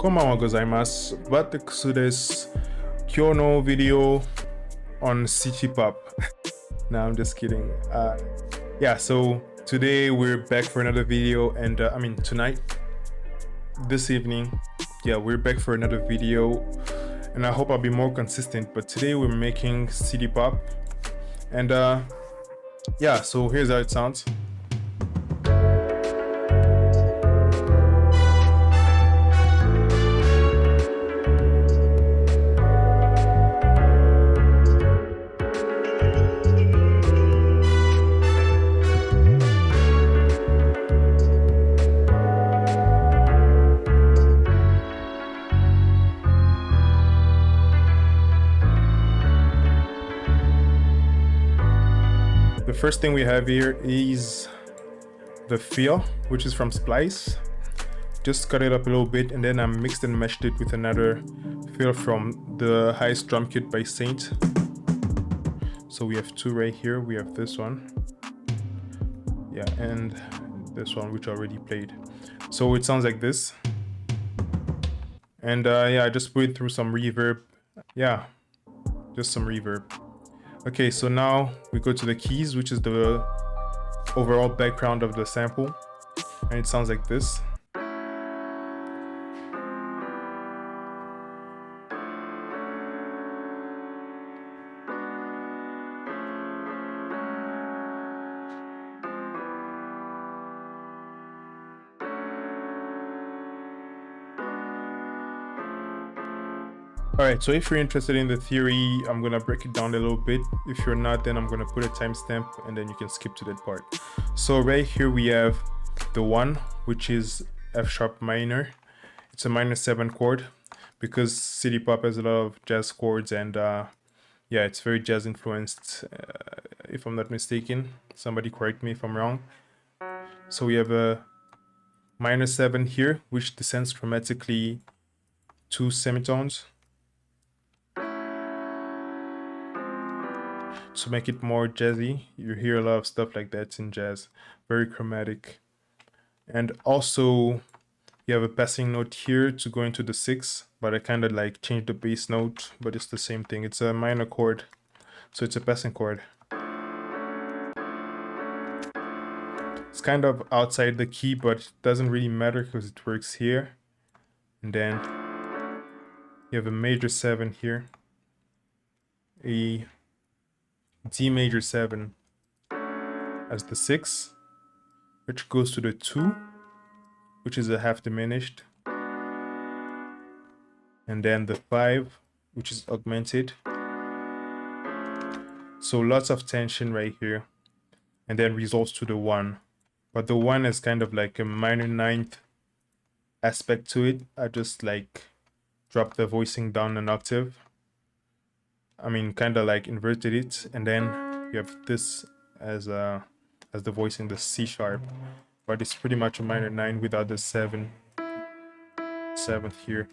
Konbanwa gozaimasu. Wataku desu. Kyou no video on city pop. Nah, I'm just kidding. Yeah, so today we're back for another video, and tonight, this evening, yeah, we're back for another video, and I hope I'll be more consistent. But today we're making city pop, and yeah, so here's how it sounds. The first thing we have here is the fill, which is from Splice. Just cut it up a little bit, and then I mixed and meshed it with another fill from the Highest Drum Kit by Synth. So we have two right here. We have this one, yeah, and this one, which I already played. So it sounds like this. And yeah, I just put it through some reverb. Yeah, just some reverb. Okay, so now we go to the keys, which is the overall background of the sample, and it sounds like this. Alright, so if you're interested in the theory, I'm gonna break it down a little bit. If you're not, then I'm gonna put a timestamp and then you can skip to that part. So right here we have the 1, which is F sharp minor. It's a minor 7 chord because city pop has a lot of jazz chords, and yeah, it's very jazz influenced, if I'm not mistaken. Somebody correct me if I'm wrong. So we have a minor 7 here, which descends chromatically 2 semitones to make it more jazzy. You hear a lot of stuff like that in jazz, very chromatic. And also you have a passing note here to go into the 6, but I kind of like changed the bass note, but it's the same thing. It's a minor chord, so it's a passing chord. It's kind of outside the key, but it doesn't really matter because it works here. And then you have a major 7 here, a D major 7 as the 6, which goes to the 2, which is a half diminished, and then the 5, which is augmented. So lots of tension right here, and then resolves to the 1. But the 1 is kind of like a minor 9th aspect to it. I just like dropped the voicing down an octave. I mean, kind of like inverted it, and then you have this as the voicing, the C sharp, but it's pretty much a minor 9 without the 7th here.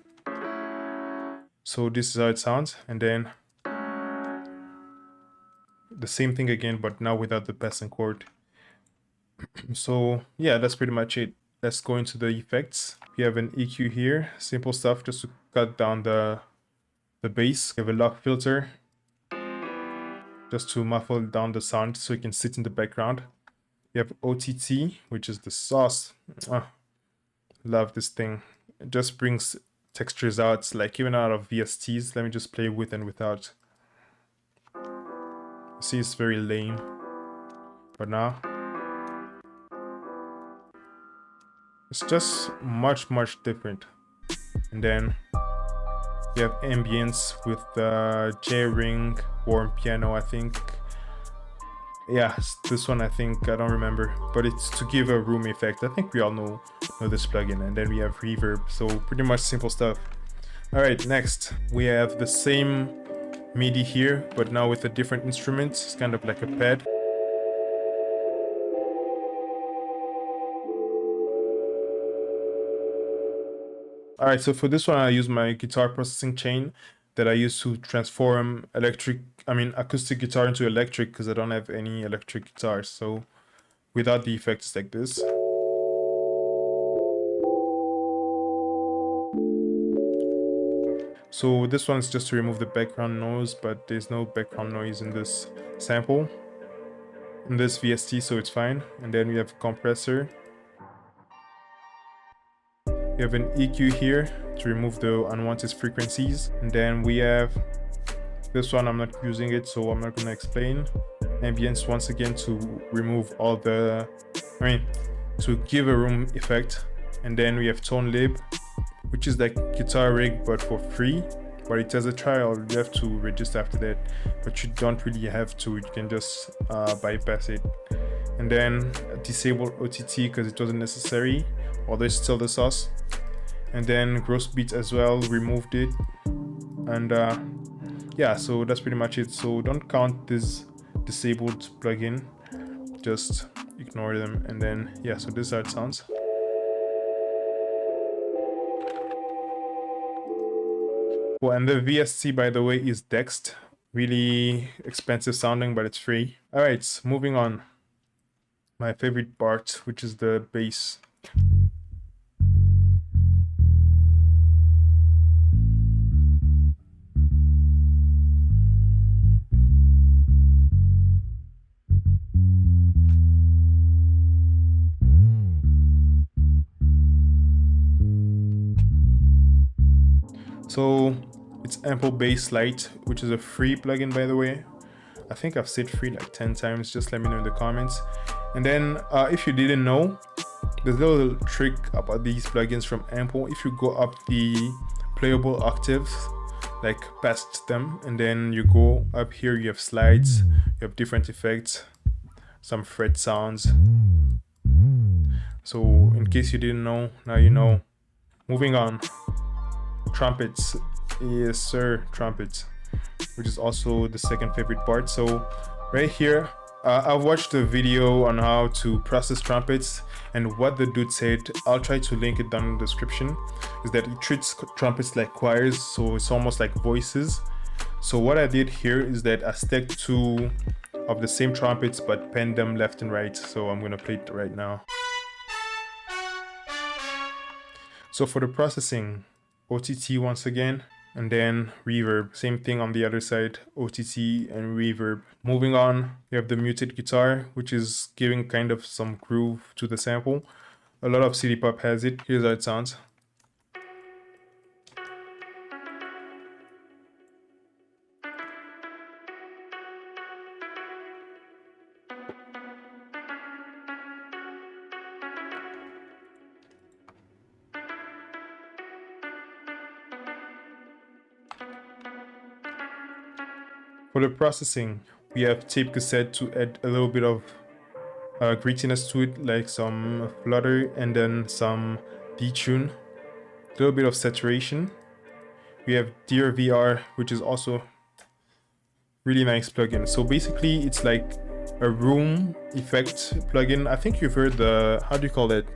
So this is how it sounds, and then the same thing again, but now without the passing chord. So yeah, that's pretty much it. Let's go into the effects. We have an EQ here, simple stuff just to cut down the bass. We have a lock filter just to muffle down the sound so it can sit in the background. You have OTT, which is the sauce. Love this thing. It just brings textures out, like even out of VSTs. Let me just play with and without. See, it's very lame, but now it's just much different. And then you have ambience with J-ring, warm piano, I think. Yeah, this one I think, I don't remember, but it's to give a room effect. I think we all know this plugin. And then we have reverb, so pretty much simple stuff. All right, next we have the same MIDI here, but now with a different instrument. It's kind of like a pad. Alright, so for this one I use my guitar processing chain that I use to transform acoustic guitar into electric, because I don't have any electric guitars. So without the effects like this. So this one's just to remove the background noise, but there's no background noise in this sample, in this VST, so it's fine. And then we have a compressor. We have an EQ here to remove the unwanted frequencies. And then we have this one, I'm not using it, so I'm not gonna explain. Ambience once again to remove all the, to give a room effect. And then we have tone lib, which is like guitar rig but for free, but it has a trial. You have to register after that, but you don't really have to. You can just bypass it. And then disable OTT because it wasn't necessary, although it's still the sauce. And then gross beat as well, removed it. And yeah, so that's pretty much it. So don't count this disabled plugin, just ignore them. And then yeah, so this is how it sounds. Well, and the VST, by the way, is Dext. Really expensive sounding, but it's free. All right, moving on. My favorite part, which is the bass. So it's Ample Bass Lite, which is a free plugin, by the way. I think I've said free like 10 times. Just let me know in the comments. And then if you didn't know, there's a little trick about these plugins from Ample. If you go up the playable octaves, like past them, and then you go up here, you have slides, you have different effects, some fret sounds. So in case you didn't know, now you know. Moving on. Trumpets. Yes sir, trumpets, which is also the second favorite part. So right here, I've watched a video on how to process trumpets, and what the dude said, I'll try to link it down in the description, is that it treats trumpets like choirs, so it's almost like voices. So what I did here is that I stacked two of the same trumpets but penned them left and right. So I'm gonna play it right now. So for the processing, OTT once again, and then reverb. Same thing on the other side, OTT and reverb. Moving on, you have the muted guitar, which is giving kind of some groove to the sample. A lot of city pop has it. Here's how it sounds. For the processing, we have tape cassette to add a little bit of grittiness to it, like some flutter and then some detune, a little bit of saturation. We have Dear VR, which is also really nice plugin. So basically it's like a room effect plugin. I think you've heard the, how do you call it,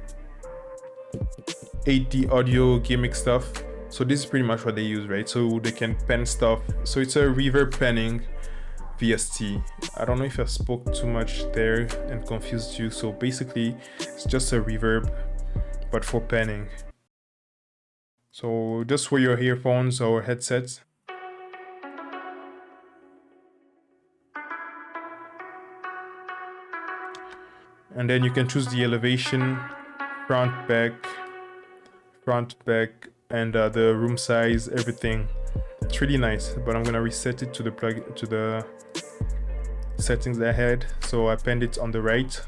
8D audio gimmick stuff. So this is pretty much what they use, right? So they can pen stuff. So it's a reverb penning VST. I don't know if I spoke too much there and confused you. So basically it's just a reverb, but for penning. So just wear your earphones or headsets. And then you can choose the elevation, front, back, and the room size, everything. It's really nice, but I'm gonna reset it to the settings I had. So I penned it on the right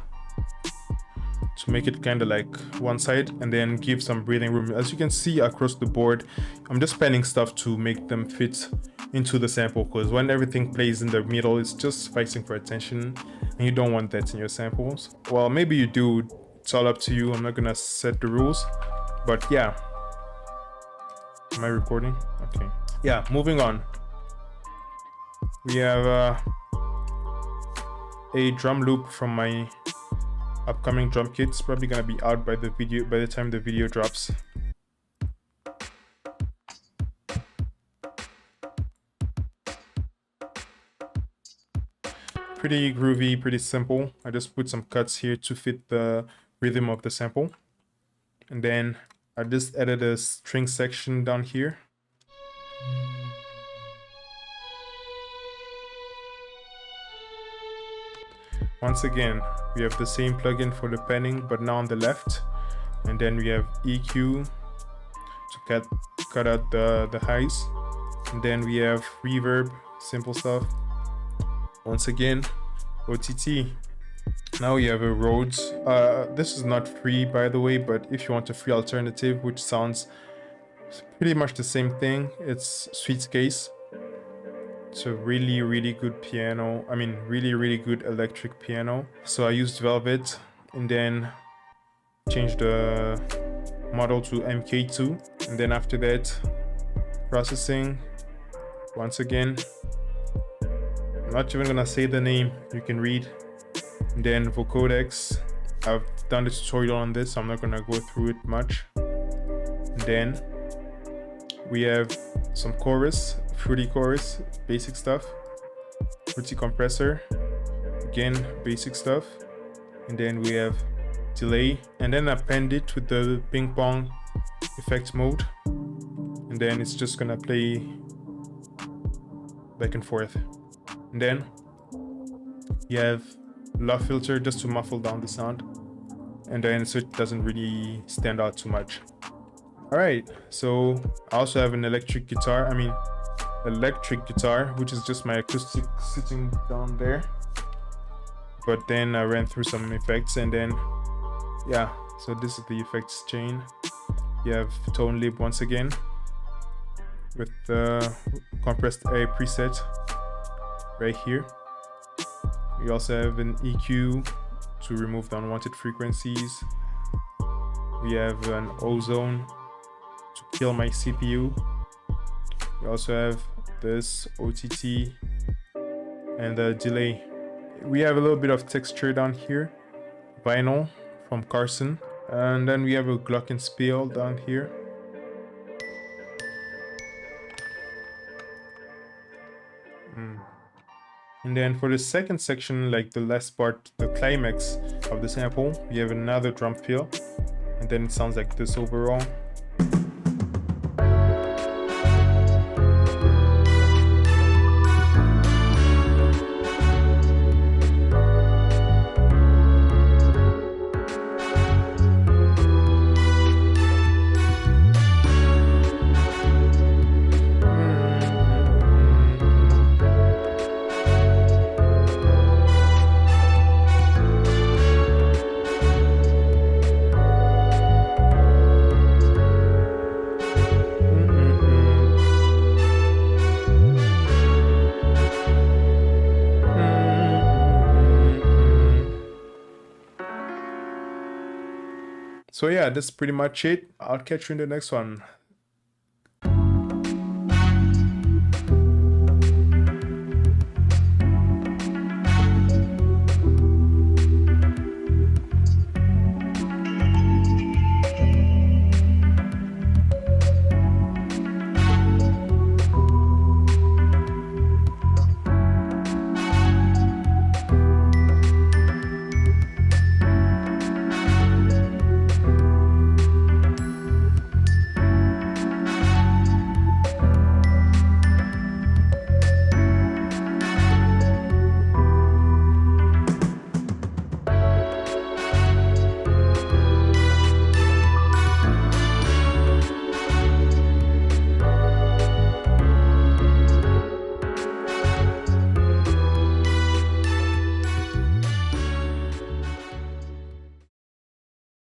to make it kind of like one side, and then give some breathing room. As you can see across the board, I'm just penning stuff to make them fit into the sample, because when everything plays in the middle, it's just fighting for attention, and you don't want that in your samples. Well, maybe you do, it's all up to you. I'm not gonna set the rules, but yeah. Am I recording? Okay. Yeah, moving on. We have a drum loop from my upcoming drum kit. It's probably gonna be out by the time the video drops. Pretty groovy, pretty simple. I just put some cuts here to fit the rhythm of the sample. And then I just added a string section down here. Once again, we have the same plugin for the panning, but now on the left. And then we have EQ to cut out the highs. And then we have reverb, simple stuff. Once again, OTT. Now we have a Rhodes. This is not free, by the way, but if you want a free alternative, which sounds pretty much the same thing, it's Sweetscase. It's a really good piano. I mean, really good electric piano. So I used Velvet and then changed the model to MK2. And then after that, processing. Once again, I'm not even gonna say the name, you can read. And then vocodecs. I've done a tutorial on this, so I'm not gonna go through it much. And then we have some chorus, fruity chorus, basic stuff. Fruity compressor, again, basic stuff. And then we have delay, and then append it with the ping pong effect mode. And then it's just gonna play back and forth. And then you have low filter just to muffle down the sound. And then so it doesn't really stand out too much. Alright, so I also have an electric guitar, which is just my acoustic sitting down there. But then I ran through some effects, and then yeah, so this is the effects chain. You have tone lib once again with the compressed air preset right here. We also have an EQ to remove the unwanted frequencies. We have an ozone to kill my CPU. We also have this OTT and the delay. We have a little bit of texture down here, vinyl from Carson, and then we have a glockenspiel down here. And then for the second section, like the last part, the climax of the sample, we have another drum fill, and then it sounds like this overall. So yeah, that's pretty much it. I'll catch you in the next one.